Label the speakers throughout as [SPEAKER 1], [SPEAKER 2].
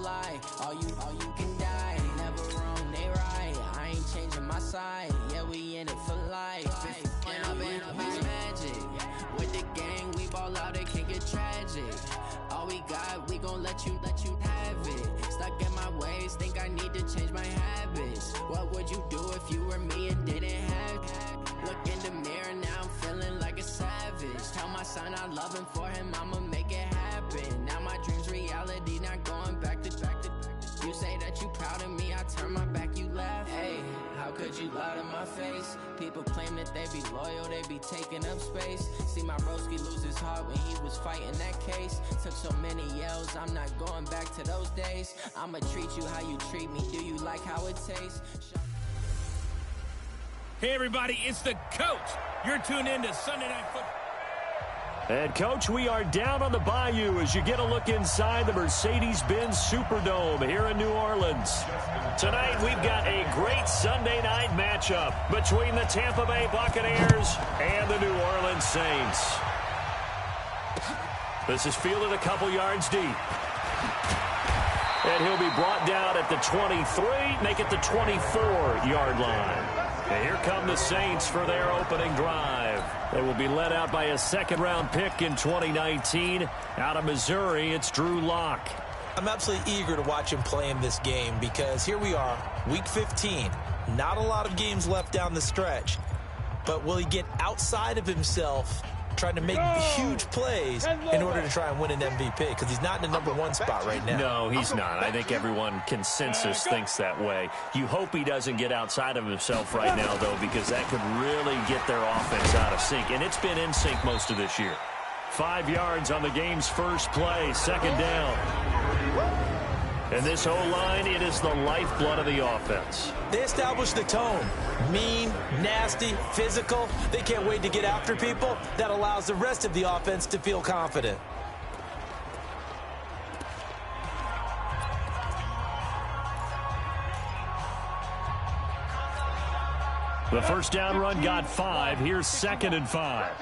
[SPEAKER 1] lie. All you can die. Never wrong, they right. I ain't changing my side. Yeah, we in it for life. If up and magic. With the gang, we ball out, it can get tragic. All we got, we gon' let you have it. Stuck in my ways, think I need to change my habits. What would you do if you were me and didn't have it? Look in the mirror, now I'm feeling like a savage. Tell my son I love him, for him I'ma make it happen. Now my dream's reality, not going back to. You say that you proud of me, I turn my back, you laugh. Hey, how could you lie to my face? People claim that they be loyal, they be taking up space. See my broski lose his heart when he was fighting that case. Took so many yells, I'm not going back to those days. I'ma treat you how you treat me, do you like how it tastes?
[SPEAKER 2] Hey everybody, it's the coach. You're tuned in to Sunday Night Football.
[SPEAKER 3] And, Coach, we are down on the bayou as you get a look inside the Mercedes-Benz Superdome here in New Orleans. Tonight, we've got a great Sunday night matchup between the Tampa Bay Buccaneers and the New Orleans Saints. This is fielded a couple yards deep. And he'll be brought down at the 23, make it the 24-yard line. And here come the Saints for their opening drive. They will be led out by a second-round pick in 2019. Out of Missouri, it's Drew Lock.
[SPEAKER 4] I'm absolutely eager to watch him play in this game because here we are, Week 15. Not a lot of games left down the stretch. But will he get outside of himself trying to make huge plays in order to try and win an MVP? Because he's not in the #1 spot right now.
[SPEAKER 3] No, he's not. I think everyone consensus thinks that way. You hope he doesn't get outside of himself right now, though, because that could really get their offense out of sync. And it's been in sync most of this year. 5 yards on the game's first play, second down. And this O-line, it is the lifeblood of the offense.
[SPEAKER 4] They established the tone. Mean, nasty, physical. They can't wait to get after people. That allows the rest of the offense to feel confident.
[SPEAKER 3] The first down run got 5. Here's 2nd and 5.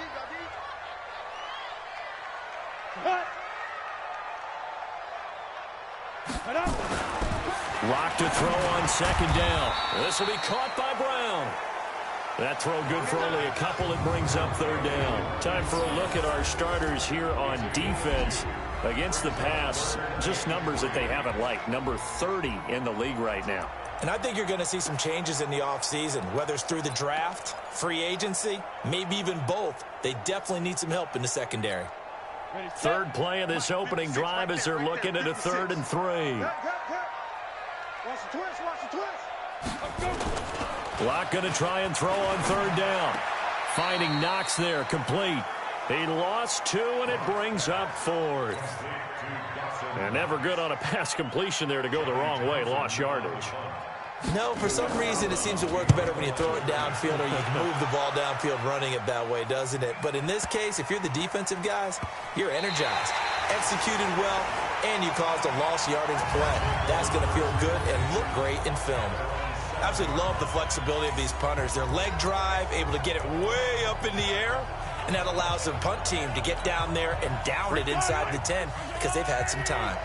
[SPEAKER 3] Lock to throw on 2nd down. This will be caught by Brown. That throw good for only a couple. It brings up 3rd down. Time for a look at our starters here on defense. Against the pass, just numbers that they haven't liked. Number 30 in the league right now.
[SPEAKER 4] And I think you're going to see some changes in the offseason, whether it's through the draft, free agency, maybe even both. They definitely need some help in the secondary.
[SPEAKER 3] Third play of this opening drive as they're looking at a 3rd and 3.
[SPEAKER 5] Watch the twist.
[SPEAKER 3] Lock going to try and throw on 3rd down. Finding Knox there, complete. He lost 2, and it brings up 4th. And never good on a pass completion there to go the wrong way. Lost yardage.
[SPEAKER 4] No, for some reason it seems to work better when you throw it downfield or you can move the ball downfield running it that way, doesn't it? But in this case, if you're the defensive guys, you're energized, executed well, and you caused a lost yardage play. That's going to feel good and look great in film. Absolutely love the flexibility of these punters. Their leg drive, able to get it way up in the air, and that allows the punt team to get down there and down it inside the 10 because they've had some time.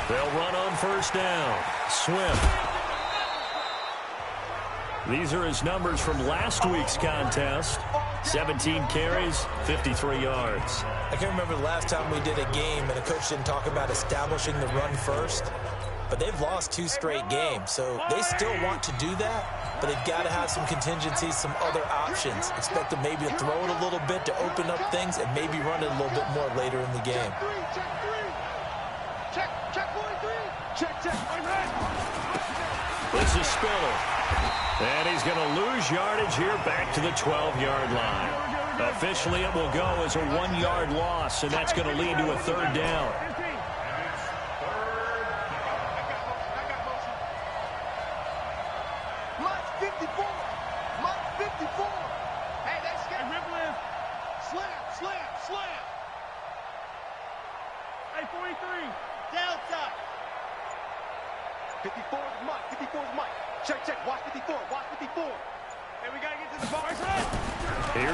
[SPEAKER 3] They'll run on 1st down. Swift. These are his numbers from last week's contest. 17 carries, 53 yards.
[SPEAKER 4] I can't remember the last time we did a game and a coach didn't talk about establishing the run first. But they've lost 2 straight games, so they still want to do that, but they've got to have some contingencies, some other options. Expect them maybe to throw it a little bit to open up things and maybe run it a little bit more later in the game.
[SPEAKER 3] This is Spiller. And he's going to lose yardage here back to the 12-yard line. Officially, it will go as a 1-yard loss, and that's going to lead to a 3rd down.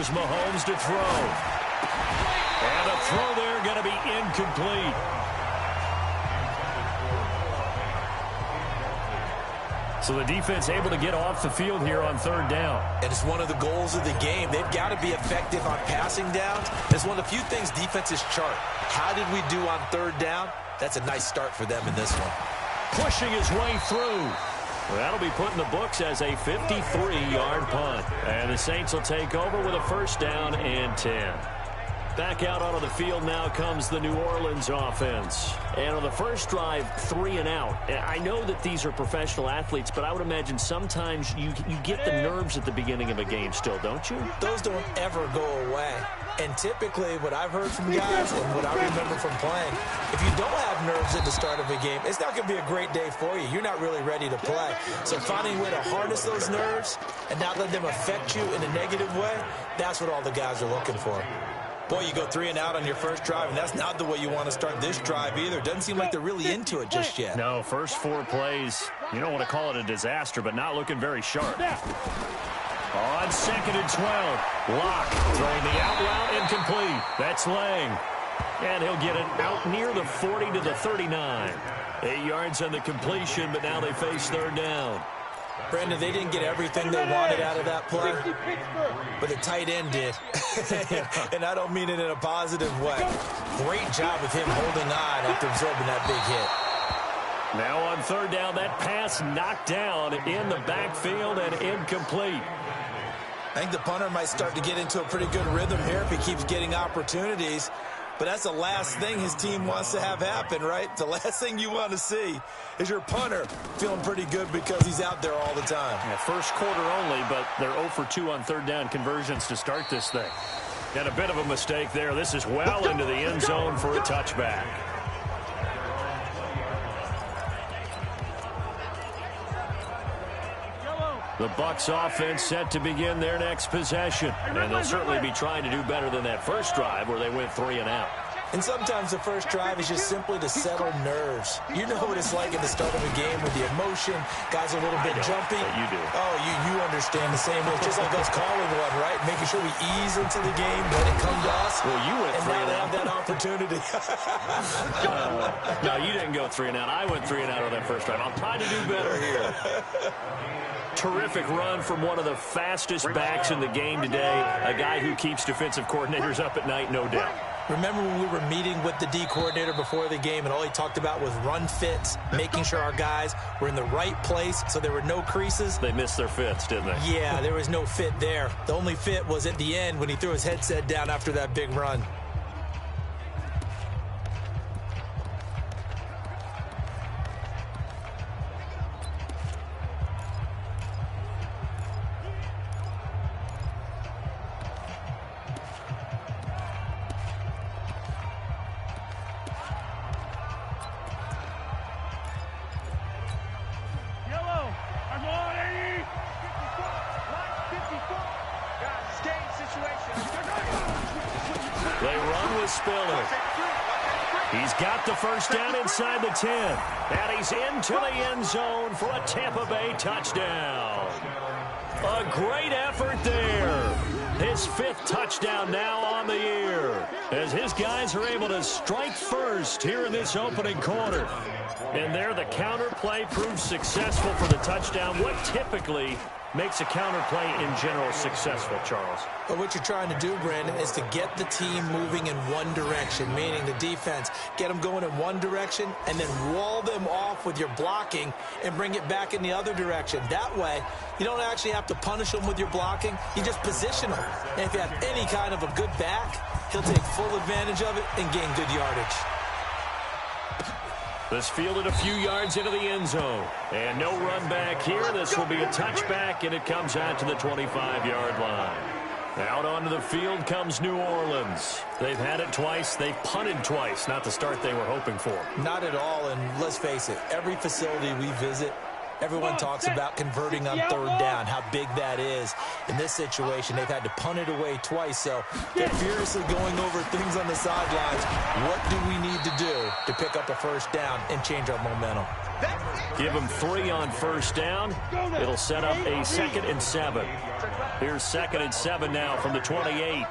[SPEAKER 3] Here's Mahomes to throw. And a throw there going to be incomplete. So the defense able to get off the field here on third down.
[SPEAKER 4] And it's one of the goals of the game. They've got to be effective on passing downs. It's one of the few things defenses chart. How did we do on third down? That's a nice start for them in this one.
[SPEAKER 3] Pushing his way through. Well, that'll be put in the books as a 53-yard punt. And the Saints will take over with a first down and 10. Back out onto the field now comes the New Orleans offense. And on the first drive, 3 and out. I know that these are professional athletes, but I would imagine sometimes you get the nerves at the beginning of a game still, don't you?
[SPEAKER 4] Those don't ever go away. And typically what I've heard from guys and what I remember from playing, if you don't have nerves at the start of a game, it's not going to be a great day for you. You're not really ready to play. So finding a way to harness those nerves and not let them affect you in a negative way, that's what all the guys are looking for. Boy, you go 3 and out on your first drive, and that's not the way you want to start this drive either. Doesn't seem like they're really into it just yet.
[SPEAKER 3] No, first 4 plays, you don't want to call it a disaster, but not looking very sharp. On 2nd and 12, Locke throwing the out route incomplete. That's Lang. And he'll get it out near the 40 to the 39. 8 yards on the completion, but now they face third down.
[SPEAKER 4] Brandon, they didn't get everything they wanted out of that play, but the tight end did. And I don't mean it in a positive way. Great job with him holding on after absorbing that big hit.
[SPEAKER 3] Now on third down, that pass knocked down in the backfield and incomplete.
[SPEAKER 4] I think the punter might start to get into a pretty good rhythm here if he keeps getting opportunities. But that's the last thing his team wants to have happen, right? The last thing you want to see is your punter feeling pretty good because he's out there all the time.
[SPEAKER 3] Yeah, first quarter only, but they're 0 for 2 on third down conversions to start this thing. And a bit of a mistake there. This is well into the end zone for a touchback. The Bucs offense set to begin their next possession. And they'll certainly be trying to do better than that first drive where they went 3 and out.
[SPEAKER 4] And sometimes the first drive is just simply to settle nerves. You know what it's like at the start of a game with the emotion. Guys are a little bit jumpy.
[SPEAKER 3] You do.
[SPEAKER 4] Oh, you understand the same way. It's just like us calling one, right? Making sure we ease into the game, let it come to us.
[SPEAKER 3] Well, you went 3 and out.
[SPEAKER 4] Have that opportunity.
[SPEAKER 3] No, you didn't go 3 and out. I went 3 and out on that first drive. I'm trying to do better here. Terrific run from one of the fastest backs in the game today. A guy who keeps defensive coordinators up at night, no doubt.
[SPEAKER 4] Remember when we were meeting with the D coordinator before the game and all he talked about was run fits, making sure our guys were in the right place so there were no creases?
[SPEAKER 3] They missed their fits, didn't they?
[SPEAKER 4] Yeah, there was no fit there. The only fit was at the end when he threw his headset down after that big run.
[SPEAKER 3] They run with Spiller. He's got the first down inside the 10. And he's into the end zone for a Tampa Bay touchdown. A great effort there. His 5th touchdown now on the year, as his guys are able to strike first here in this opening quarter. And there the counter play proves successful for the touchdown. What typically makes a counter play in general successful, Charles?
[SPEAKER 4] But what you're trying to do, Brandon, is to get the team moving in one direction, meaning the defense, get them going in one direction and then wall them off with your blocking and bring it back in the other direction. That way, you don't actually have to punish them with your blocking. You just position them. And if you have any kind of a good back, he'll take full advantage of it and gain good yardage.
[SPEAKER 3] This fielded a few yards into the end zone. And no run back here. This will be a touchback, and it comes out to the 25-yard line. Out onto the field comes New Orleans. They've had it twice. They've punted twice. Not the start they were hoping for.
[SPEAKER 4] Not at all, and let's face it, every facility we visit, Everyone talks about converting on third down, how big that is. In this situation, they've had to punt it away twice, so they're furiously going over things on the sidelines. What do we need to do to pick up a first down and change our momentum?
[SPEAKER 3] Give them 3 on first down. It'll set up a 2nd and 7. Here's 2nd and 7 now from the 28.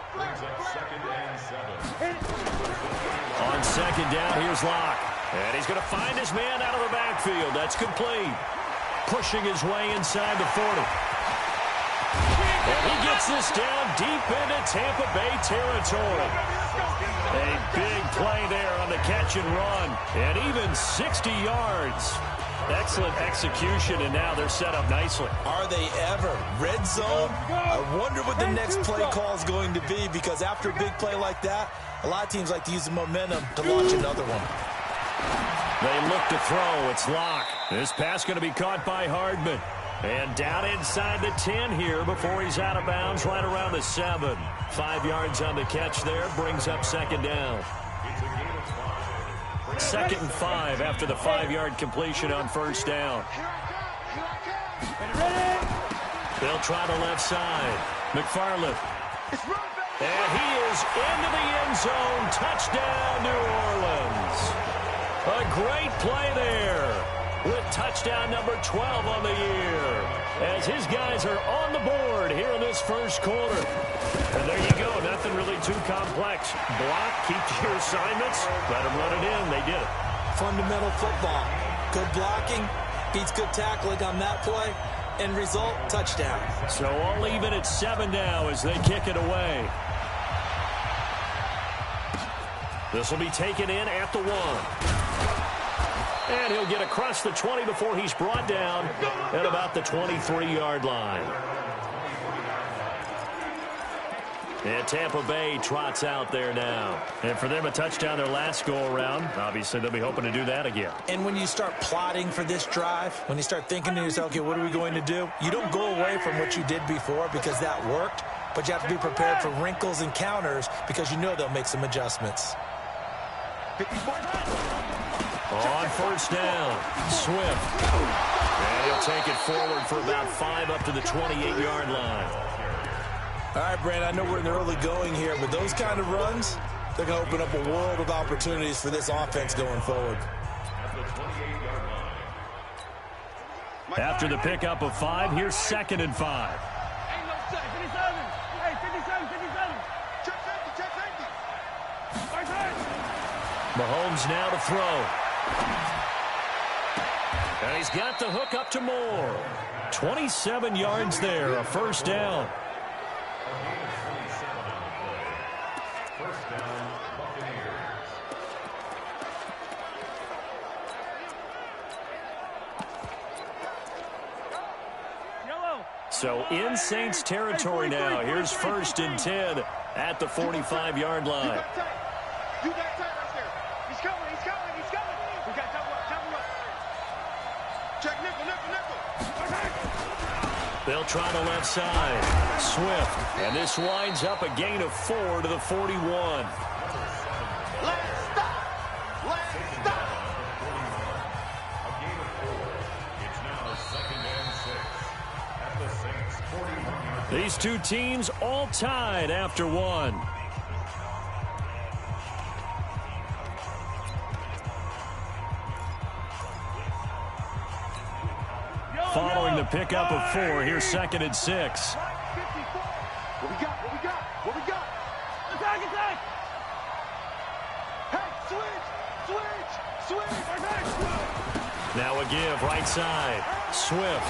[SPEAKER 3] On 2nd down, here's Locke. And he's going to find his man out of the backfield. That's complete. Pushing his way inside the 40. And he gets this down deep into Tampa Bay territory. A big play there on the catch and run. And even 60 yards. Excellent execution, and now they're set up nicely.
[SPEAKER 4] Are they ever? Red zone? I wonder what the next play call is going to be, because after a big play like that, a lot of teams like to use the momentum to launch another one.
[SPEAKER 3] They look to throw. It's Locke. This pass going to be caught by Hardman. And down inside the 10 here before he's out of bounds right around the 7. 5 yards on the catch there. Brings up 2nd down. 2nd and 5 after the 5-yard completion on first down. They'll try the left side. McFarland. And he is into the end zone. Touchdown, New Orleans. A great play there with touchdown number 12 on the year, as his guys are on the board here in this first quarter. And there you go. Nothing really too complex. Block, keep to your assignments, let them run it in. They did it.
[SPEAKER 4] Fundamental football. Good blocking beats good tackling on that play. End result, touchdown.
[SPEAKER 3] So all even at 7 now as they kick it away. This will be taken in at the 1. And he'll get across the 20 before he's brought down at about the 23-yard line. And Tampa Bay trots out there now. And for them, a touchdown their last go-around. Obviously, they'll be hoping to do that again.
[SPEAKER 4] And when you start plotting for this drive, when you start thinking to yourself, okay, what are we going to do? You don't go away from what you did before because that worked, but you have to be prepared for wrinkles and counters because you know they'll make some adjustments.
[SPEAKER 3] On first down, Swift. And he'll take it forward for about 5 up to the 28-yard line.
[SPEAKER 4] All right, Brand, I know we're in the early going here, but those kind of runs, they're going to open up a world of opportunities for this offense going forward.
[SPEAKER 3] After the pickup of 5, here's 2nd and 5. Mahomes now to throw. And he's got the hook up to Moore. 27 yards there, a first down. So in Saints territory now. Here's 1st and 10 at the 45-yard line.
[SPEAKER 5] You got tight right there. He's coming. We got double up. Check nickel.
[SPEAKER 3] They'll try the left side. Swift. And this winds up a gain of 4 to the 41.
[SPEAKER 5] Let's stop.
[SPEAKER 3] These two teams all tied after 1. Following the pickup of 4, here's 2nd and 6.
[SPEAKER 5] What we got? Attack! Hey, switch!
[SPEAKER 3] Now a give, right side. Swift.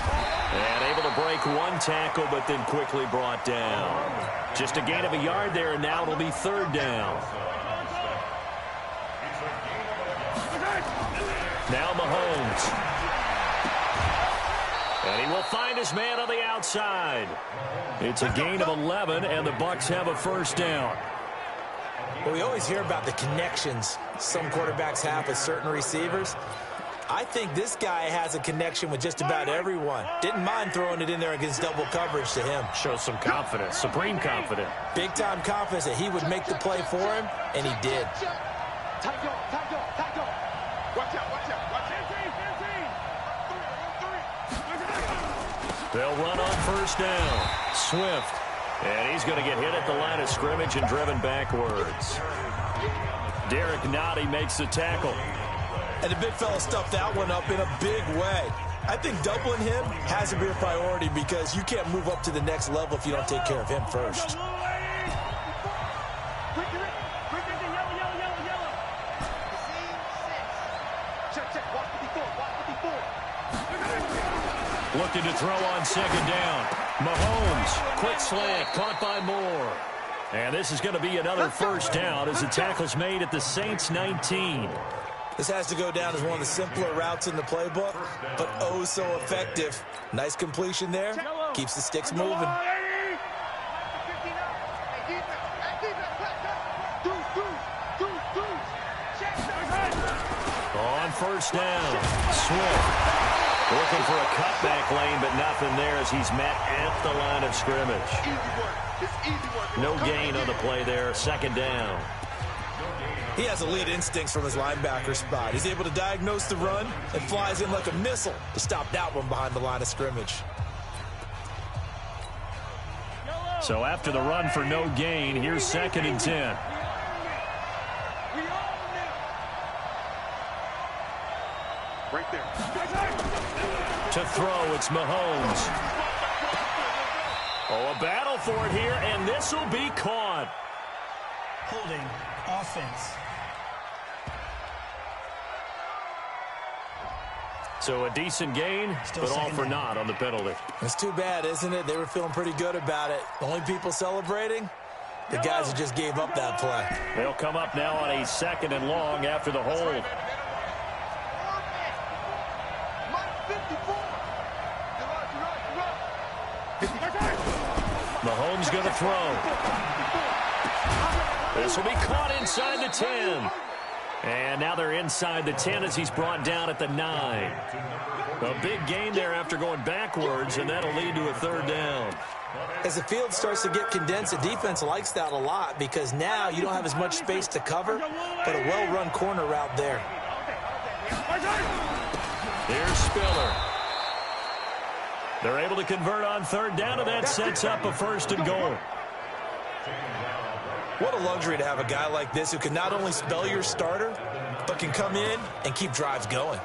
[SPEAKER 3] And able to break one tackle, but then quickly brought down. Just a gain of a yard there, and now it'll be 3rd down. Now Mahomes. And he will find his man on the outside. It's a gain of 11, and the Bucs have a first down.
[SPEAKER 4] Well, we always hear about the connections some quarterbacks have with certain receivers. I think this guy has a connection with just about everyone. Didn't mind throwing it in there against double coverage to him.
[SPEAKER 3] Shows some confidence, supreme confidence.
[SPEAKER 4] Big-time confidence that he would make the play for him, and he did.
[SPEAKER 5] Tight go. Watch out.
[SPEAKER 3] They'll run on first down. Swift. And he's going to get hit at the line of scrimmage and driven backwards. Derek Nottie makes the tackle.
[SPEAKER 4] And the big fella stuffed that one up in a big way. I think doubling him has to be a priority because you can't move up to the next level if you don't take care of him first.
[SPEAKER 3] Looking to throw on second down. Mahomes, quick slant, caught by Moore. And this is going to be another first down as the tackle's made at the Saints 19.
[SPEAKER 4] This has to go down as one of the simpler routes in the playbook, but oh so effective. Nice completion there. Keeps the sticks moving.
[SPEAKER 3] On first down, Swift. Looking for a cutback lane, but nothing there as he's met at the line of scrimmage. No gain on the play there, second down.
[SPEAKER 4] He has elite instincts from his linebacker spot. He's able to diagnose the run and flies in like a missile to stop that one behind the line of scrimmage.
[SPEAKER 3] So after the run for no gain, here's 2nd and 10.
[SPEAKER 5] Right there.
[SPEAKER 3] To throw, it's Mahomes. Oh, a battle for it here, and this will be caught.
[SPEAKER 6] Holding offense.
[SPEAKER 3] So a decent gain, but all for naught on the penalty.
[SPEAKER 4] It's too bad, isn't it? They were feeling pretty good about it. The only people celebrating, the guys who just gave up that play.
[SPEAKER 3] They'll come up now on a 2nd and long after the hold. Mahomes going to throw. This will be caught inside the 10. And now they're inside the 10 as he's brought down at the 9. A big gain there after going backwards, and that'll lead to a 3rd down.
[SPEAKER 4] As the field starts to get condensed, the defense likes that a lot because now you don't have as much space to cover, but a well-run corner route there.
[SPEAKER 3] Here's Spiller. They're able to convert on 3rd down, and that sets up a 1st and goal.
[SPEAKER 4] What a luxury to have a guy like this who can not only spell your starter, but can come in and keep drives going.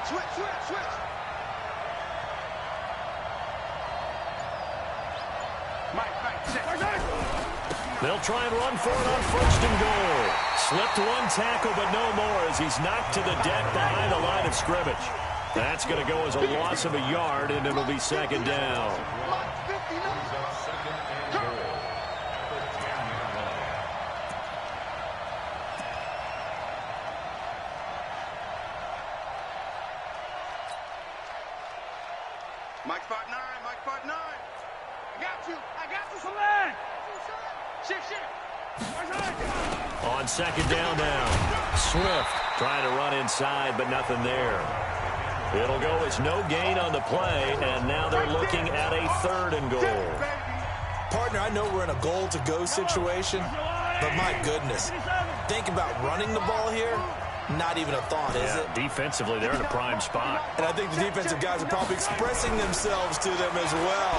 [SPEAKER 5] Switch.
[SPEAKER 3] They'll try and run for it on 1st and goal. Slipped one tackle, but no more as he's knocked to the deck behind the line of scrimmage. That's going to go as a loss of a yard, and it'll be 2nd down.
[SPEAKER 5] Mike 5'9", Mike 5'9". I got you, Salah. Shift.
[SPEAKER 3] On 2nd down now, Swift trying to run inside, but nothing there. It'll go as no gain on the play, and now they're looking at a 3rd and goal.
[SPEAKER 4] Partner, I know we're in a goal-to-go situation, but my goodness, think about running the ball here. Not even a thought, is it?
[SPEAKER 3] Defensively, they're in a prime spot.
[SPEAKER 4] And I think the defensive guys are probably expressing themselves to them as well.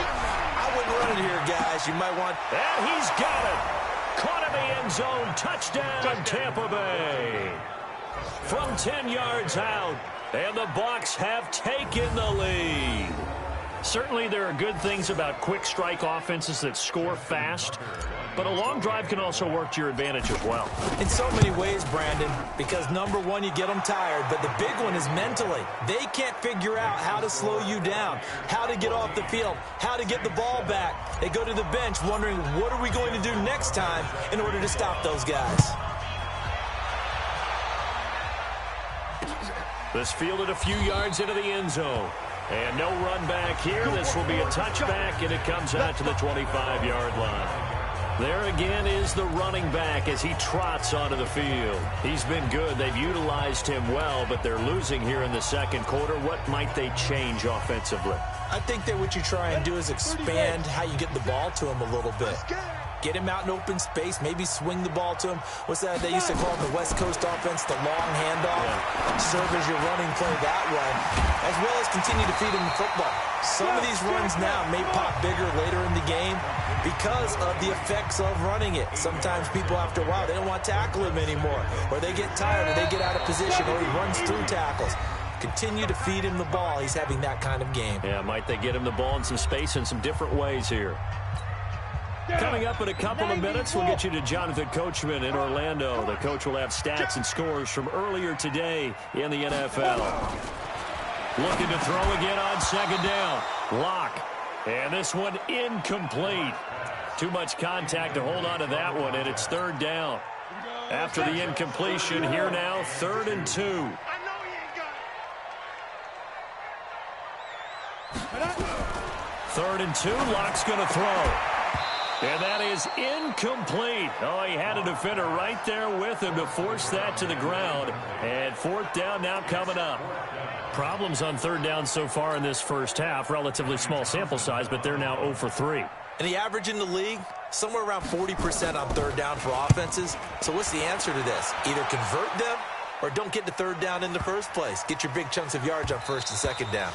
[SPEAKER 4] I wouldn't run it here, guys. You might want...
[SPEAKER 3] And he's got it. Caught in the end zone. Touchdown, Tampa Bay. From 10 yards out, and the Bucs have taken the lead. Certainly, there are good things about quick strike offenses that score fast, but a long drive can also work to your advantage as well.
[SPEAKER 4] In so many ways, Brandon, because number one, you get them tired, but the big one is mentally. They can't figure out how to slow you down, how to get off the field, how to get the ball back. They go to the bench wondering, what are we going to do next time in order to stop those guys?
[SPEAKER 3] This fielded a few yards into the end zone. And no run back here. This will be a touchback, and it comes out to the 25-yard line. There again is the running back as he trots onto the field. He's been good. They've utilized him well, but they're losing here in the second quarter. What might they change offensively?
[SPEAKER 4] I think that what you try and do is expand how you get the ball to him a little bit. Get him out in open space, maybe swing the ball to him. What's that they used to call the West Coast offense, the long handoff? Yeah. Serve as your running play that way, as well as continue to feed him the football. Some of these runs now may pop bigger later in the game because of the effects of running it. Sometimes people, after a while, they don't want to tackle him anymore, or they get tired, or they get out of position, or he runs through tackles. Continue to feed him the ball. He's having that kind of game.
[SPEAKER 3] Yeah, might they get him the ball in some space in some different ways here. Coming up in a couple of minutes, we'll get you to Jonathan Coachman in Orlando. The coach will have stats and scores from earlier today in the NFL. Looking to throw again on second down. Lock. And this one incomplete. Too much contact to hold on to that one, and it's third down. After the incompletion, here now, 3rd and 2. Third and 2, Lock's going to throw. And that is incomplete. Oh, he had a defender right there with him to force that to the ground. And 4th down now coming up. Problems on 3rd down so far in this first half. Relatively small sample size, but they're now 0 for 3.
[SPEAKER 4] And the average in the league, somewhere around 40% on 3rd down for offenses. So what's the answer to this? Either convert them or don't get to 3rd down in the first place. Get your big chunks of yards on 1st and 2nd down.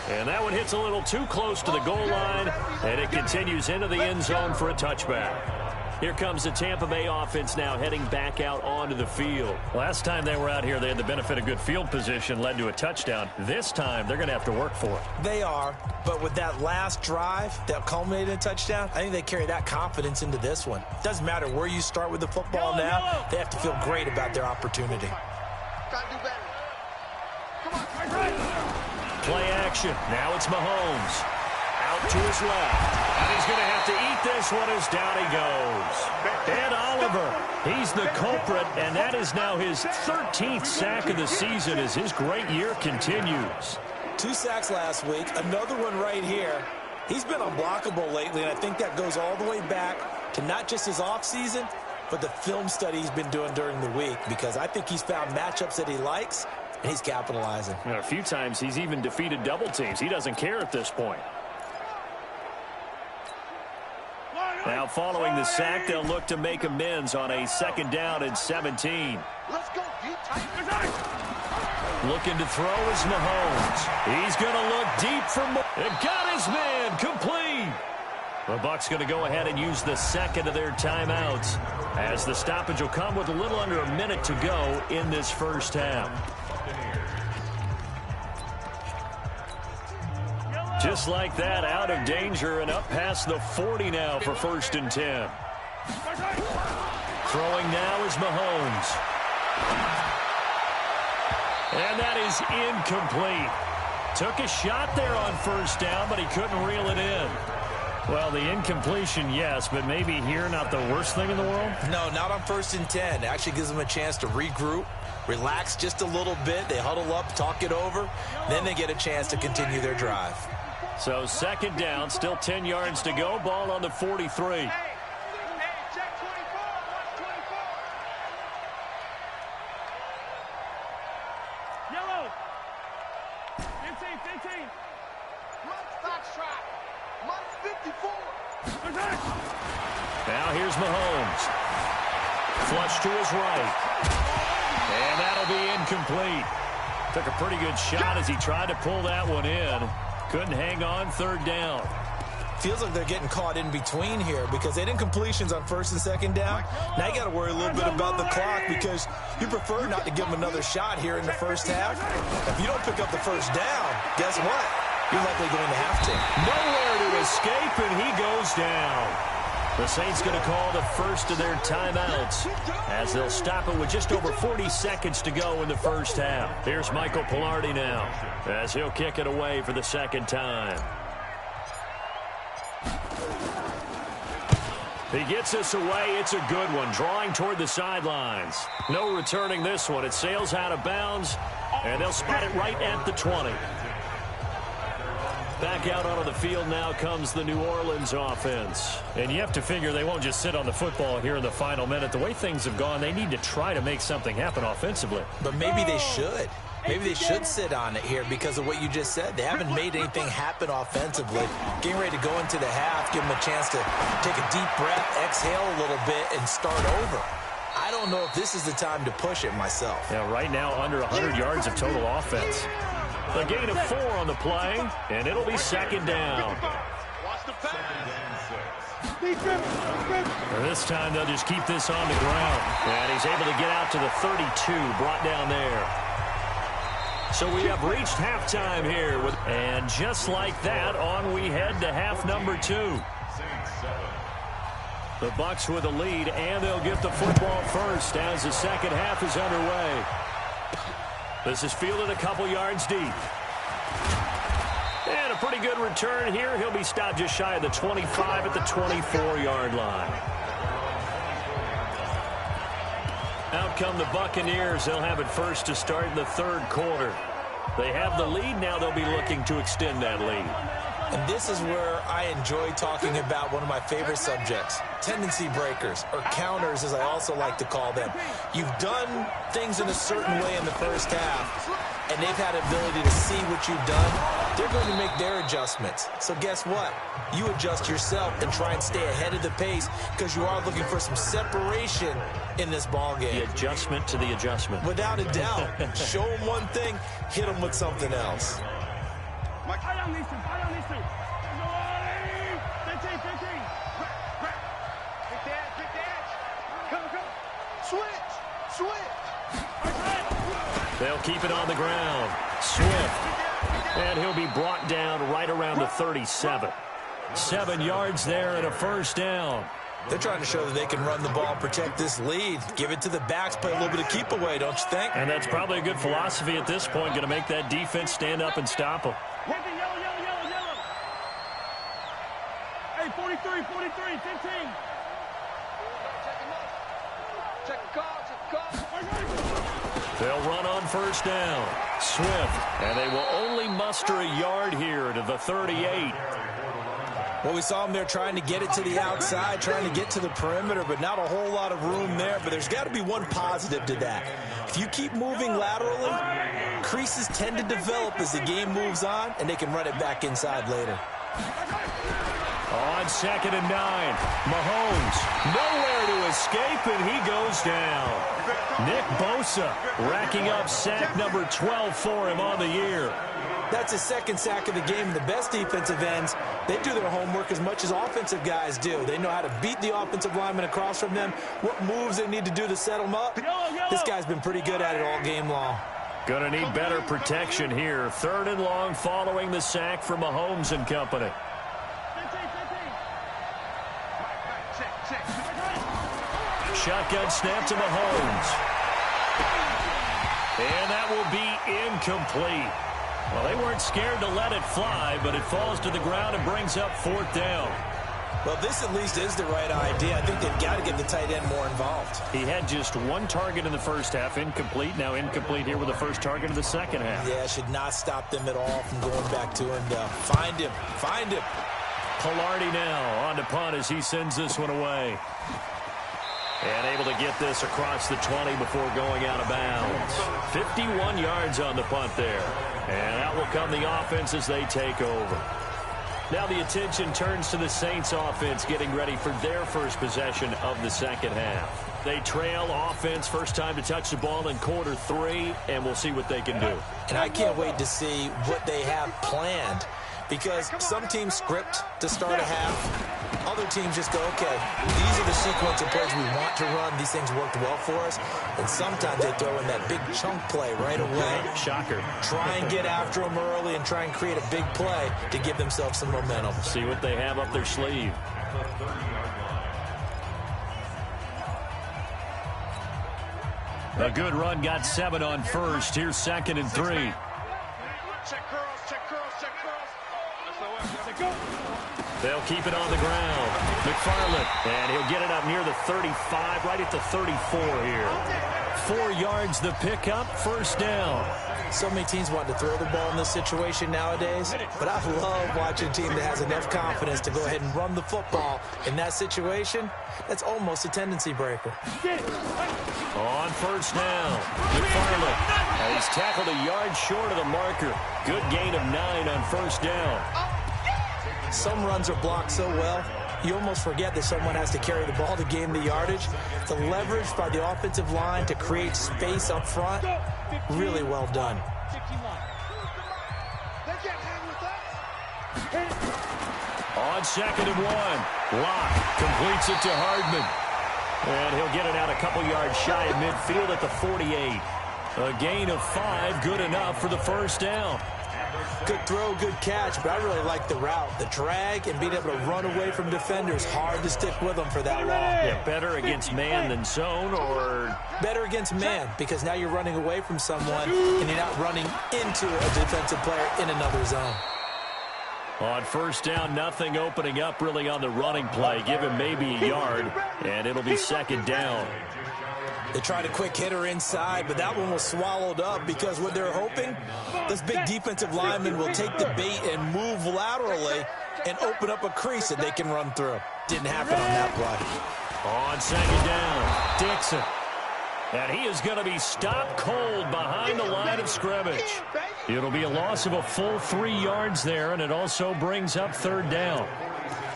[SPEAKER 3] And that one hits a little too close to the goal line, and it continues into the end zone for a touchback. Here comes the Tampa Bay offense now heading back out onto the field. Last time they were out here, they had the benefit of good field position, led to a touchdown. This time, they're going to have to work for it.
[SPEAKER 4] They are, but with that last drive that culminated in a touchdown, I think they carry that confidence into this one. Doesn't matter where you start with the football now, they have to feel great about their opportunity.
[SPEAKER 5] Gotta do better. Come on, right.
[SPEAKER 3] Play action. Now it's Mahomes. Out to his left. And he's going to have to eat this one as down he goes. And Oliver, he's the culprit, and that is now his 13th sack of the season as his great year continues.
[SPEAKER 4] 2 sacks last week, another one right here. He's been unblockable lately, and I think that goes all the way back to not just his offseason, but the film study he's been doing during the week, because I think he's found matchups that he likes, and he's capitalizing.
[SPEAKER 3] And a few times he's even defeated double teams. He doesn't care at this point. Now following the sack, they'll look to make amends on a 2nd down and 17.
[SPEAKER 5] Let's go,
[SPEAKER 3] Looking to throw is Mahomes. He's going to look deep for more. And got his man complete. The Bucs going to go ahead and use the 2nd of their timeouts, as the stoppage will come with a little under a minute to go in this first half. Just like that, out of danger and up past the 40 now for 1st and 10. Throwing now is Mahomes. And that is incomplete. Took a shot there on 1st down, but he couldn't reel it in. Well, the incompletion, yes, but maybe here not the worst thing in the world?
[SPEAKER 4] No, not on 1st and 10. It actually gives them a chance to regroup, relax just a little bit. They huddle up, talk it over. Then they get a chance to continue their drive.
[SPEAKER 3] So 2nd down, still 10 yards to go. Ball on the 43.
[SPEAKER 5] Yellow. 15. Foxtrot. 54.
[SPEAKER 3] Now here's Mahomes. Flush to his right. And that'll be incomplete. Took a pretty good shot as he tried to pull that one in. Couldn't hang on, 3rd down.
[SPEAKER 4] Feels like they're getting caught in between here because they didn't completions on 1st and 2nd down. Now you got to worry a little bit about the clock because you prefer not to give them another shot here in the first half. If you don't pick up the 1st down, guess what? You're likely going to have to.
[SPEAKER 3] Nowhere to escape, and he goes down. The Saints going to call the 1st of their timeouts as they'll stop it with just over 40 seconds to go in the first half. Here's Michael Pilardi now as he'll kick it away for the 2nd time. He gets this away. It's a good one, drawing toward the sidelines. No returning this one. It sails out of bounds, and they'll spot it right at the 20. Back out onto the field now comes the New Orleans offense. And you have to figure they won't just sit on the football here in the final minute. The way things have gone, they need to try to make something happen offensively.
[SPEAKER 4] But maybe they should. Maybe they should sit on it here because of what you just said. They haven't made anything happen offensively. Getting ready to go into the half, give them a chance to take a deep breath, exhale a little bit, and start over. I don't know if this is the time to push it myself.
[SPEAKER 3] Yeah, right now under 100 yards of total offense. A gain of 4 on the play, and it'll be second down. This time they'll just keep this on the ground. And he's able to get out to the 32, brought down there. So we have reached halftime here. And just like that, on we head to half number 2. The Bucks with a lead, and they'll get the football first as the second half is underway. This is fielded a couple yards deep. And a pretty good return here. He'll be stopped just shy of the 25 at the 24-yard line. Out come the Buccaneers. They'll have it first to start in the third quarter. They have the lead. Now they'll be looking to extend that lead.
[SPEAKER 4] And this is where I enjoy talking about one of my favorite subjects, tendency breakers, or counters as I also like to call them. You've done things in a certain way in the first half, and they've had the ability to see what you've done. They're going to make their adjustments. So guess what? You adjust yourself and try and stay ahead of the pace because you are looking for some separation in this ball game.
[SPEAKER 3] The adjustment to the adjustment.
[SPEAKER 4] Without a doubt. Show them one thing, hit them with something else.
[SPEAKER 3] They'll keep it on the ground. Swift. And he'll be brought down right around the 37. 7 yards there and a first down.
[SPEAKER 4] They're trying to show that they can run the ball, protect this lead. Give it to the backs, play a little bit of keep away, don't you think?
[SPEAKER 3] And that's probably a good philosophy at this point. Going to make that defense stand up and stop them.
[SPEAKER 5] Hey, 43, 43, 15. Check the call,
[SPEAKER 3] They'll run on first down. Swift. And they will only muster a yard here to the 38.
[SPEAKER 4] Well, we saw them there trying to get it to the outside, trying to get to the perimeter, but not a whole lot of room there. But there's got to be one positive to that. If you keep moving laterally, creases tend to develop as the game moves on, and they can run it back inside later.
[SPEAKER 3] On 2nd and 9, Mahomes nowhere to escape, and he goes down. Nick Bosa racking up sack number 12 for him on the year.
[SPEAKER 4] That's his second sack of the game. The best defensive ends, they do their homework as much as offensive guys do. They know how to beat the offensive lineman across from them, what moves they need to do to set them up. This guy's been pretty good at it all game long.
[SPEAKER 3] Going to need better protection here. 3rd and long following the sack from Mahomes and company. Shotgun snap to Mahomes. And that will be incomplete. Well, they weren't scared to let it fly, but it falls to the ground and brings up 4th down.
[SPEAKER 4] Well, this at least is the right idea. I think they've got to get the tight end more involved.
[SPEAKER 3] He had just 1 target in the first half, incomplete. Now incomplete here with the first target of the second half.
[SPEAKER 4] Yeah, should not stop them at all from going back to him. Find him. Find him.
[SPEAKER 3] Pilardi now on to punt as he sends this one away. And able to get this across the 20 before going out of bounds. 51 yards on the punt there. And out will come the offense as they take over. Now the attention turns to the Saints offense getting ready for their first possession of the second half. They trail offense, first time to touch the ball in quarter 3, and we'll see what they can do.
[SPEAKER 4] And I can't wait to see what they have planned, because some teams script to start a half. Other teams just go, okay, these are the sequence of plays we want to run. These things worked well for us. And sometimes they throw in that big chunk play right away.
[SPEAKER 3] Shocker.
[SPEAKER 4] Try and get after them early and try and create a big play to give themselves some momentum.
[SPEAKER 3] See what they have up their sleeve. A good run, got 7 on first. Here's 2nd and 3.
[SPEAKER 5] Check curls, check curls, check curls. Let's go.
[SPEAKER 3] They'll keep it on the ground. McFarland, and he'll get it up near the 35, right at the 34 here. 4 yards the pickup, first down.
[SPEAKER 4] So many teams want to throw the ball in this situation nowadays, but I love watching a team that has enough confidence to go ahead and run the football. In that situation, that's almost a tendency breaker.
[SPEAKER 3] On first down, McFarland. He's tackled a yard short of the marker. Good gain of 9 on first down.
[SPEAKER 4] Some runs are blocked so well, you almost forget that someone has to carry the ball to gain the yardage. The leverage by the offensive line to create space up front, really well done.
[SPEAKER 3] On 2nd and 1, Locke completes it to Hardman. And he'll get it out a couple yards shy of midfield at the 48. A gain of 5, good enough for the first down.
[SPEAKER 4] Good throw, good catch, but I really like the route. The drag and being able to run away from defenders, hard to stick with them for that long.
[SPEAKER 3] Yeah, better against man than zone, or?
[SPEAKER 4] Better against man, because now you're running away from someone and you're not running into a defensive player in another zone.
[SPEAKER 3] On first down, nothing opening up really on the running play. Give him maybe a yard, and it'll be 2nd down.
[SPEAKER 4] They tried a quick hitter inside, but that one was swallowed up because what they're hoping, this big defensive lineman will take the bait and move laterally and open up a crease that they can run through. Didn't happen on that play.
[SPEAKER 3] On 2nd down, Dixon. And he is going to be stopped cold behind the line of scrimmage. It'll be a loss of a full 3 yards there, and it also brings up 3rd down.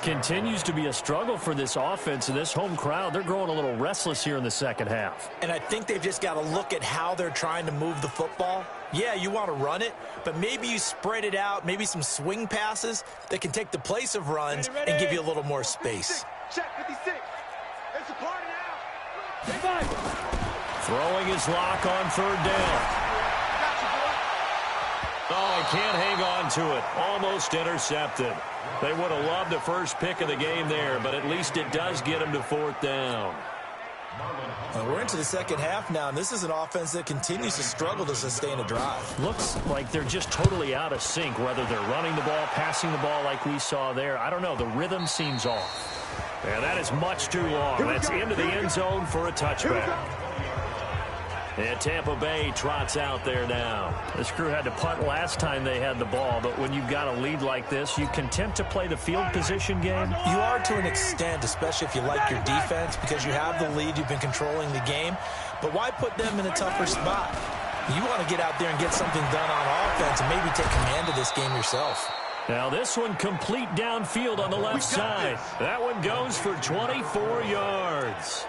[SPEAKER 3] Continues to be a struggle for this offense and this home crowd. They're growing a little restless here in the second half.
[SPEAKER 4] And I think they've just got to look at how they're trying to move the football. Yeah, you want to run it, but maybe you spread it out, maybe some swing passes that can take the place of runs and give you a little more space.
[SPEAKER 5] Check 56. It's a party now.
[SPEAKER 3] Throwing his lock on 3rd down. Oh, he can't hang on to it. Almost intercepted. They would have loved the first pick of the game there, but at least it does get him to 4th down.
[SPEAKER 4] Well, we're into the second half now, and this is an offense that continues to struggle to sustain a drive.
[SPEAKER 3] Looks like they're just totally out of sync, whether they're running the ball, passing the ball like we saw there. I don't know. The rhythm seems off. And that is much too long. That's into the end zone for a touchback. And Tampa Bay trots out there now. This crew had to punt last time they had the ball, but when you've got a lead like this, you content to play the field position game?
[SPEAKER 4] You are to an extent, especially if you like your defense, because you have the lead, you've been controlling the game. But why put them in a tougher spot? You want to get out there and get something done on offense and maybe take command of this game yourself.
[SPEAKER 3] Now this one complete downfield on the left side. That one goes for 24 yards.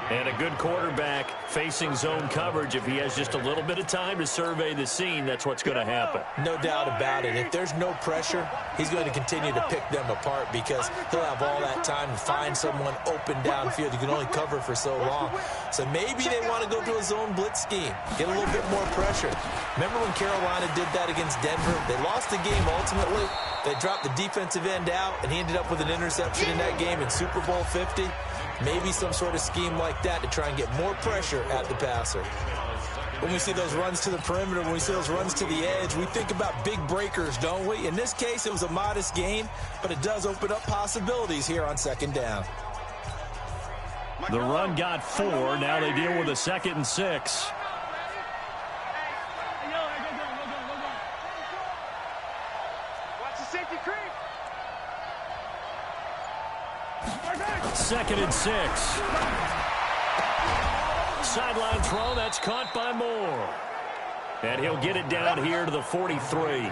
[SPEAKER 3] And a good quarterback facing zone coverage. If he has just a little bit of time to survey the scene, that's what's going to happen.
[SPEAKER 4] No doubt about it. If there's no pressure, he's going to continue to pick them apart because he'll have all that time to find someone open downfield. You can only cover for so long. So maybe they want to go to a zone blitz scheme, get a little bit more pressure. Remember when Carolina did that against Denver? They lost the game ultimately. They dropped the defensive end out, and he ended up with an interception in that game in Super Bowl 50. Maybe some sort of scheme like that to try and get more pressure at the passer. When we see those runs to the perimeter, when we see those runs to the edge, we think about big breakers, don't we? In this case, it was a modest gain, but it does open up possibilities here on 2nd down.
[SPEAKER 3] The run got 4. Now they deal with a 2nd and 6.
[SPEAKER 5] Watch the safety creep.
[SPEAKER 3] 2nd and 6. Sideline throw, that's caught by Moore. And he'll get it down here to the 43.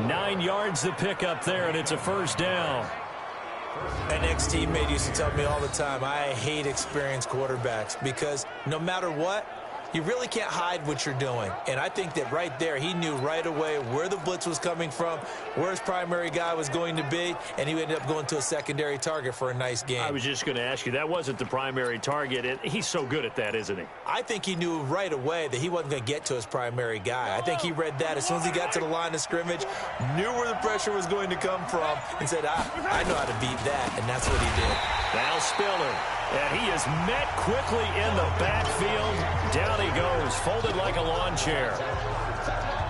[SPEAKER 3] 9 yards the pickup there, and it's a first down.
[SPEAKER 4] An ex-teammate used to tell me all the time, I hate experienced quarterbacks because no matter what, you really can't hide what you're doing. And I think that right there, he knew right away where the blitz was coming from, where his primary guy was going to be, and he ended up going to a secondary target for a nice game.
[SPEAKER 3] I was just going to ask you, that wasn't the primary target, and he's so good at that, isn't he?
[SPEAKER 4] I think he knew right away that he wasn't going to get to his primary guy. I think he read that as soon as he got to the line of scrimmage, knew where the pressure was going to come from, and said, I know how to beat that, and that's what he did.
[SPEAKER 3] Now Spiller. And he is met quickly in the backfield. Down he goes, folded like a lawn chair.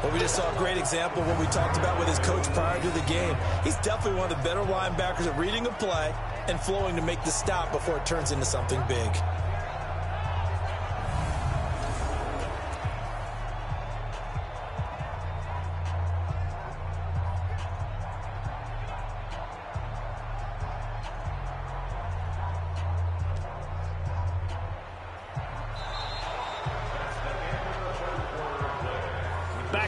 [SPEAKER 4] Well, we just saw a great example of what we talked about with his coach prior to the game. He's definitely one of the better linebackers at reading a play and flowing to make the stop before it turns into something big.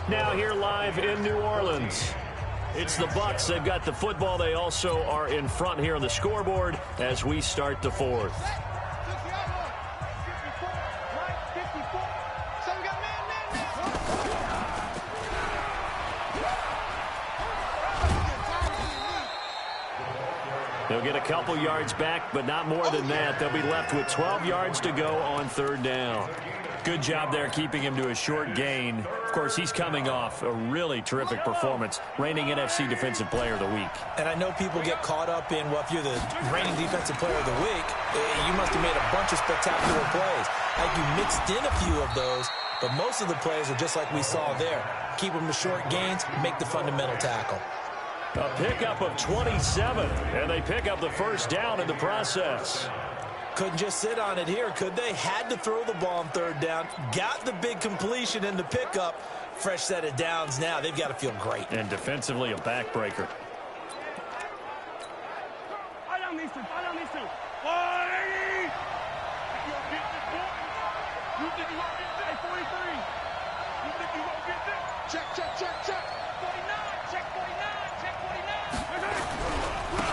[SPEAKER 3] Now here live in New Orleans. It's the Bucs. They've got the football. They also are in front here on the scoreboard as we start the fourth. They'll get a couple yards back, but not more than that. They'll be left with 12 yards to go on third down. Good job there keeping him to a short gain. Of course, he's coming off a really terrific performance, reigning NFC Defensive Player of the Week.
[SPEAKER 4] And I know people get caught up in, well, if you're the reigning Defensive Player of the Week, you must have made a bunch of spectacular plays. Like you mixed in a few of those, but most of the plays are just like we saw there. Keep them to short gains, make the fundamental tackle.
[SPEAKER 3] A pickup of 27, and they pick up the first down in the process.
[SPEAKER 4] Couldn't just sit on it here, could they? Had to throw the ball on third down. Got the big completion in the pickup. Fresh set of downs now. They've got to feel great.
[SPEAKER 3] And defensively, a backbreaker.
[SPEAKER 5] I don't need to. You think you won't get this? 43. You think you won't get this? Check. 49. Check 49.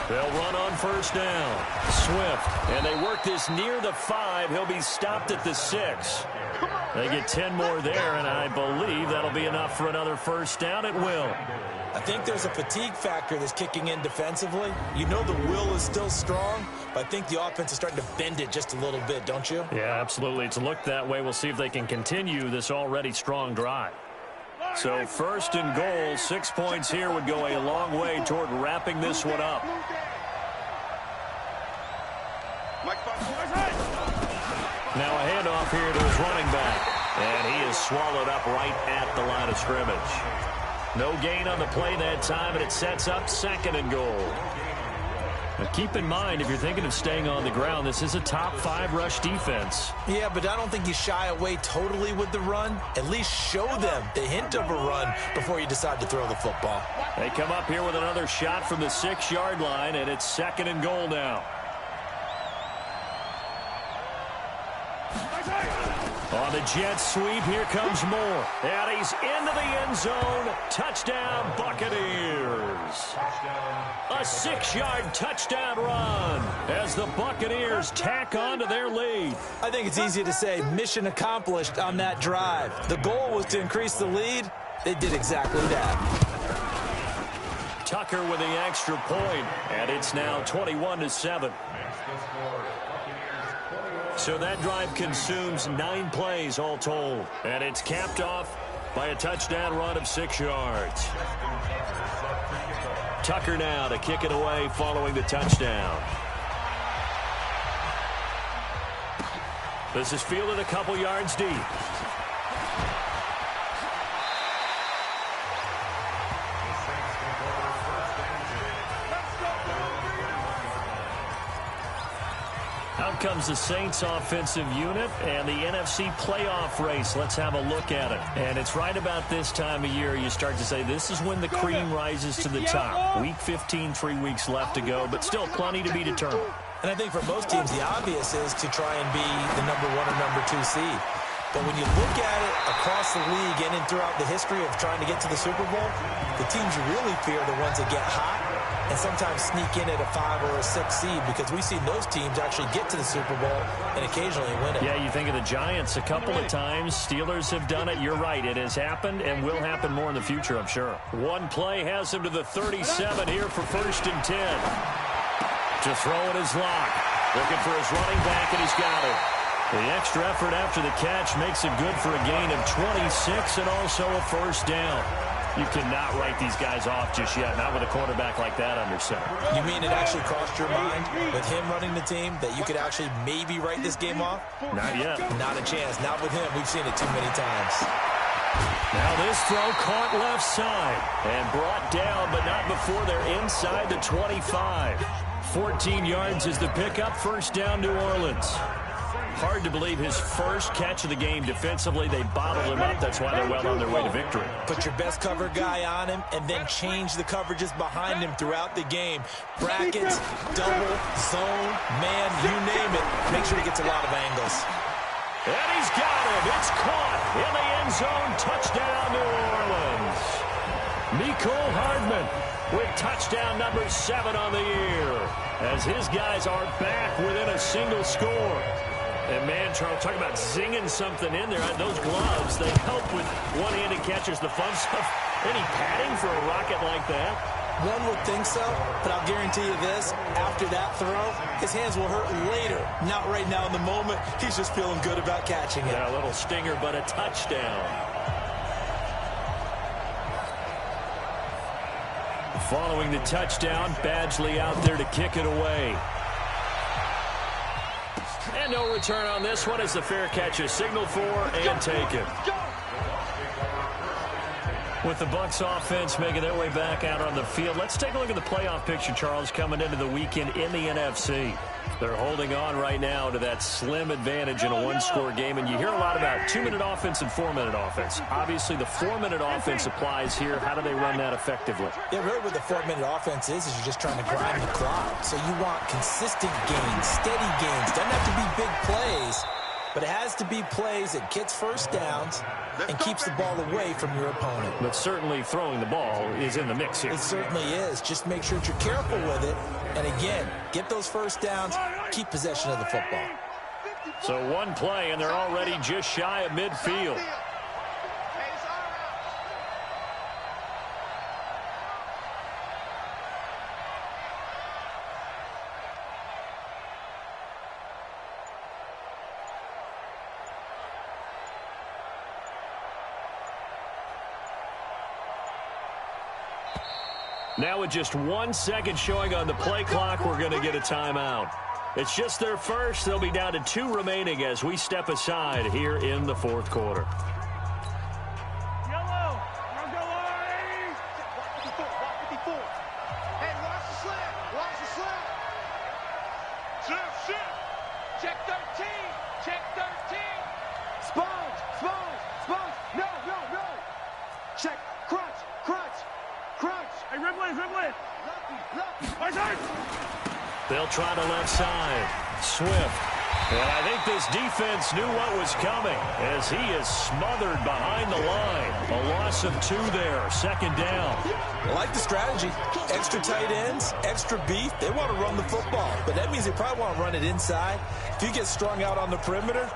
[SPEAKER 3] They'll run on first down. Swift, and they work this near the 5. He'll be stopped at the 6. They get 10 more there, and I believe that'll be enough for another first down. It will.
[SPEAKER 4] I think there's a fatigue factor that's kicking in defensively. You know the will is still strong, but I think the offense is starting to bend it just a little bit, don't you?
[SPEAKER 3] Yeah, absolutely. It's looked that way. We'll see if they can continue this already strong drive. So first and goal, 6 points here would go a long way toward wrapping this one up. Now a handoff here to his running back, and he is swallowed up right at the line of scrimmage. No gain on the play that time, and it sets up second and goal. Now keep in mind, if you're thinking of staying on the ground, this is a top 5 rush defense.
[SPEAKER 4] Yeah, but I don't think you shy away totally with the run. At least show them the hint of a run before you decide to throw the football.
[SPEAKER 3] They come up here with another shot from the 6-yard line, and it's second and goal now. On the jet sweep, here comes Moore. And he's into the end zone. Touchdown, Buccaneers. A 6-yard touchdown run as the Buccaneers tack on to their lead.
[SPEAKER 4] I think it's easy to say mission accomplished on that drive. The goal was to increase the lead. They did exactly that.
[SPEAKER 3] Tucker with the extra point, and it's now 21-7. So that drive consumes 9 plays all told. And it's capped off by a touchdown run of 6 yards. Tucker now to kick it away following the touchdown. This is fielded a couple yards deep. Out comes the Saints offensive unit and the NFC playoff race. Let's have a look at it. And it's right about this time of year you start to say this is when the cream rises to the top. Week 15, 3 weeks left to go, but still plenty to be determined.
[SPEAKER 4] And I think for most teams, the obvious is to try and be the number 1 or number 2 seed. But when you look at it across the league and throughout the history of trying to get to the Super Bowl, the teams you really fear are the ones that get hot and sometimes sneak in at a 5 or a 6 seed, because we've seen those teams actually get to the Super Bowl and occasionally win it.
[SPEAKER 3] Yeah, you think of the Giants a couple of times. Steelers have done it. You're right. It has happened and will happen more in the future, I'm sure. One play has him to the 37 here for first and 10. To throw in his lock. Looking for his running back, and he's got it. The extra effort after the catch makes it good for a gain of 26 and also a first down. You cannot write these guys off just yet, not with a quarterback like that under center.
[SPEAKER 4] You mean it actually crossed your mind with him running the team that you could actually maybe write this game off?
[SPEAKER 3] Not yet.
[SPEAKER 4] Not a chance. Not with him. We've seen it too many times.
[SPEAKER 3] Now this throw caught left side and brought down, but not before they're inside the 25. 14 yards is the pickup, first down New Orleans. Hard to believe his first catch of the game defensively. They bottled him up. That's why they're well on their way to victory.
[SPEAKER 4] Put your best cover guy on him and then change the coverages behind him throughout the game. Brackets, double, zone, man, you name it. Make sure he gets a lot of angles.
[SPEAKER 3] And he's got him. It's caught in the end zone. Touchdown, New Orleans. Mecole Hardman with touchdown number 7 on the year, as his guys are back within a single score. And, man, Charles, talk about zinging something in there. Those gloves, they help with one-handed catches, the fun stuff. Any padding for a rocket like that?
[SPEAKER 4] One would think so, but I'll guarantee you this. After that throw, his hands will hurt later. Not right now in the moment. He's just feeling good about catching it.
[SPEAKER 3] Yeah, a little stinger, but a touchdown. Following the touchdown, Badgley out there to kick it away. And no return on this one as the fair catch is signaled for and taken. With the Bucs offense making their way back out on the field, let's take a look at the playoff picture, Charles, coming into the weekend in the NFC. They're holding on right now to that slim advantage in a one-score game, and you hear a lot about 2-minute offense and 4-minute offense. Obviously, the 4-minute offense applies here. How do they run that effectively?
[SPEAKER 4] Yeah, really what the 4-minute offense is you're just trying to grind the clock. So you want consistent gains, steady gains. Doesn't have to be big plays, but it has to be plays that gets first downs and keeps the ball away from your opponent.
[SPEAKER 3] But certainly throwing the ball is in the mix here.
[SPEAKER 4] It certainly is. Just make sure that you're careful with it. And again, get those first downs, keep possession of the football.
[SPEAKER 3] So one play, and they're already just shy of midfield. Now with just 1 second showing on the play clock, we're going to get a timeout. It's just their first. They'll be down to 2 remaining as we step aside here in the fourth quarter.
[SPEAKER 5] Yellow. Go line. 54. Hey, watch the slant. Watch the slant. Shift. Check 13. Check 13. Sponge. No. Check. Crunch. Hey, Ribley. Lucky.
[SPEAKER 3] They'll try the left side. Swift. And I think this defense knew what was coming as he is smothered behind the line. A loss of 2 there. Second down.
[SPEAKER 4] I like the strategy. Extra tight ends, extra beef. They want to run the football, but that means they probably want to run it inside. If you get strung out on the perimeter,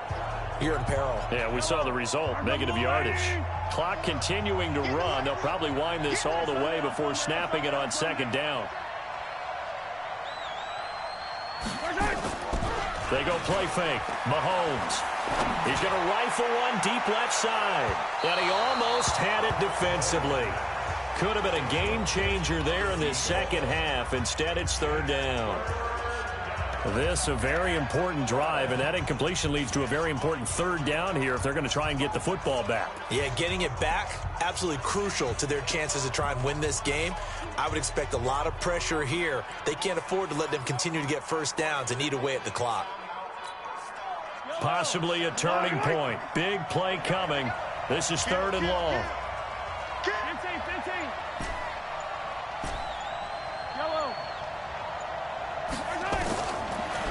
[SPEAKER 4] you're in peril.
[SPEAKER 3] Yeah, we saw the result, negative yardage. Clock continuing to run. They'll probably wind this all the way before snapping it on second down. They go play fake. Mahomes. He's going to rifle one deep left side. And he almost had it defensively. Could have been a game changer there in this second half. Instead, it's third down. This a very important drive, and that incompletion leads to a very important third down here if they're going to try and get the football back.
[SPEAKER 4] Yeah, getting it back, absolutely crucial to their chances to try and win this game. I would expect a lot of pressure here. They can't afford to let them continue to get first downs and eat away at the clock.
[SPEAKER 3] Possibly a turning point. Big play coming. This is third and long.
[SPEAKER 5] 15. Yellow.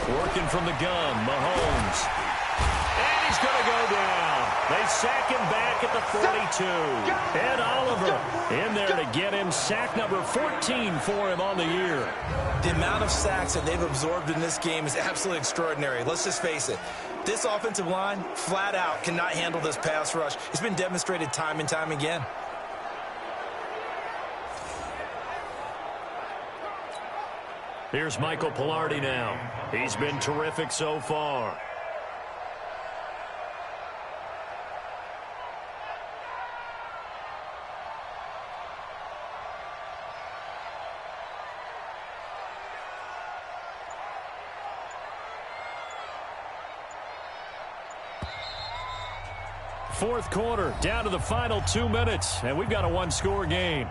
[SPEAKER 3] Working from the gun, Mahomes. And he's going to go down. They sack him back at the 42. Ed Oliver in there to get him. Sack number 14 for him on the year.
[SPEAKER 4] The amount of sacks that they've absorbed in this game is absolutely extraordinary. Let's just face it. This offensive line, flat out, cannot handle this pass rush. It's been demonstrated time and time again.
[SPEAKER 3] Here's Michael Pilardi now. He's been terrific so far. Fourth quarter, down to the final 2 minutes, and we've got a one-score game.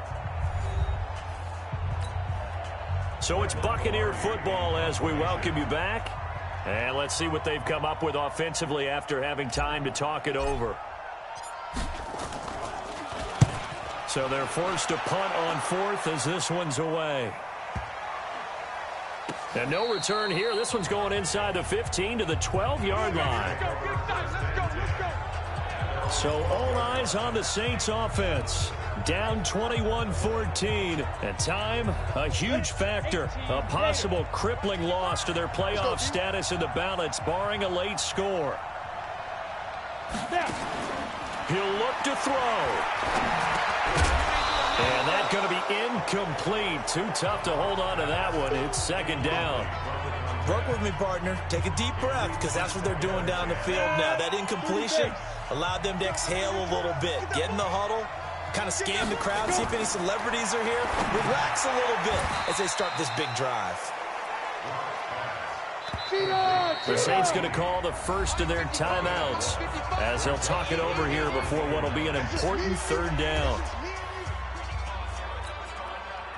[SPEAKER 3] So it's Buccaneer football as we welcome you back. And let's see what they've come up with offensively after having time to talk it over. So they're forced to punt on fourth as this one's away. And no return here. This one's going inside the 15 to the 12-yard line. So all eyes on the Saints offense. Down 21-14. And time, a huge factor. A possible crippling loss to their playoff status in the balance, barring a late score. He'll look to throw. And that's going to be incomplete. Too tough to hold on to that one. It's second down.
[SPEAKER 4] Work with me, partner. Take a deep breath, because that's what they're doing down the field now. That incompletion allowed them to exhale a little bit. Get in the huddle, kind of scan the crowd, see if any celebrities are here. Relax a little bit as they start this big drive.
[SPEAKER 3] The Saints going to call the first of their timeouts as they'll talk it over here before what will be an important third down.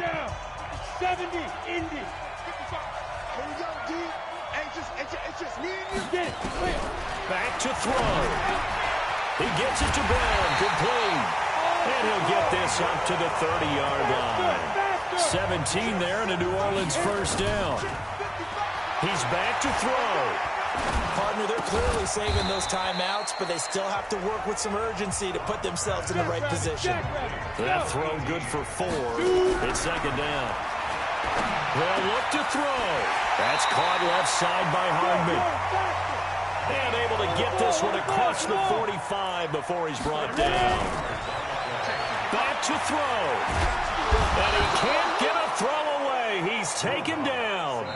[SPEAKER 5] Down. 70, Indy. 55. Here we go, D. It's just me and you. Get it.
[SPEAKER 3] Back to throw. He gets it to Brown. Complete. And he'll get this up to the 30-yard line. 17 there and a New Orleans first down. He's back to throw.
[SPEAKER 4] Partner, they're clearly saving those timeouts, but they still have to work with some urgency to put themselves in the right position.
[SPEAKER 3] That throw good for 4. It's second down. They'll look to throw. That's caught left side by Hardman. And able to get this one across the 45 before he's brought down. Back to throw. And he can't get a throw away. He's taken down.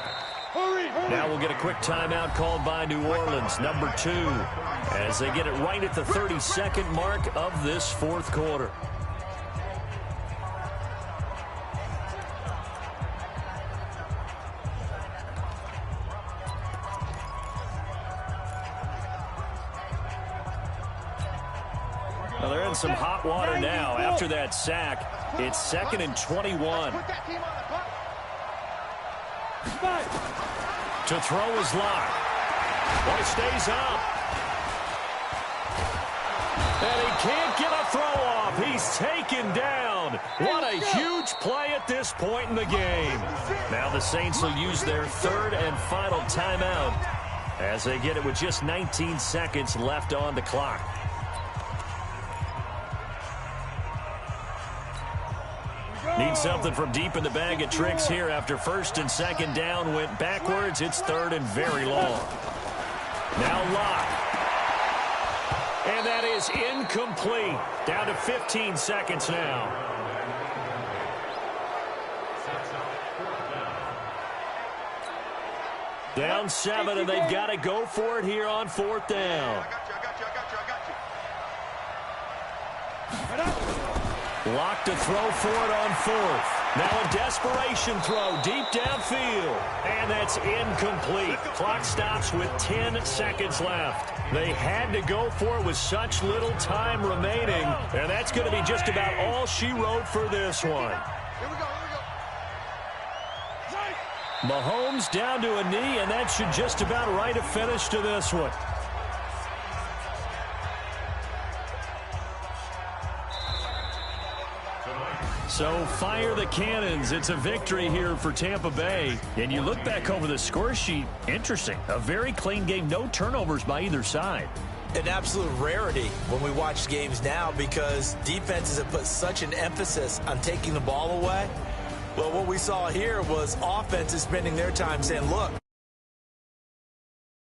[SPEAKER 3] Now we'll get a quick timeout called by New Orleans, number 2, as they get it right at the 32nd mark of this fourth quarter. Well, they're in some hot water now. After that sack, it's 2nd and 21. To throw is locked. Well, he stays up. And he can't get a throw off. He's taken down. What a huge play at this point in the game. Now the Saints will use their third and final timeout as they get it with just 19 seconds left on the clock. Need something from deep in the bag of tricks here after first and second down went backwards. It's third and very long. Now Locke. And that is incomplete. Down to 15 seconds now. Down 7, and they've got to go for it here on 4th down. Locked to throw for it on 4th. Now a desperation throw deep downfield. And that's incomplete. Clock stops with 10 seconds left. They had to go for it with such little time remaining. And that's going to be just about all she wrote for this one.
[SPEAKER 5] Here we go.
[SPEAKER 3] Mahomes down to a knee, and that should just about write a finish to this one. So fire the cannons. It's a victory here for Tampa Bay. And you look back over the score sheet, interesting. A very clean game, no turnovers by either side.
[SPEAKER 4] An absolute rarity when we watch games now because defenses have put such an emphasis on taking the ball away. Well, what we saw here was offenses spending their time saying, look,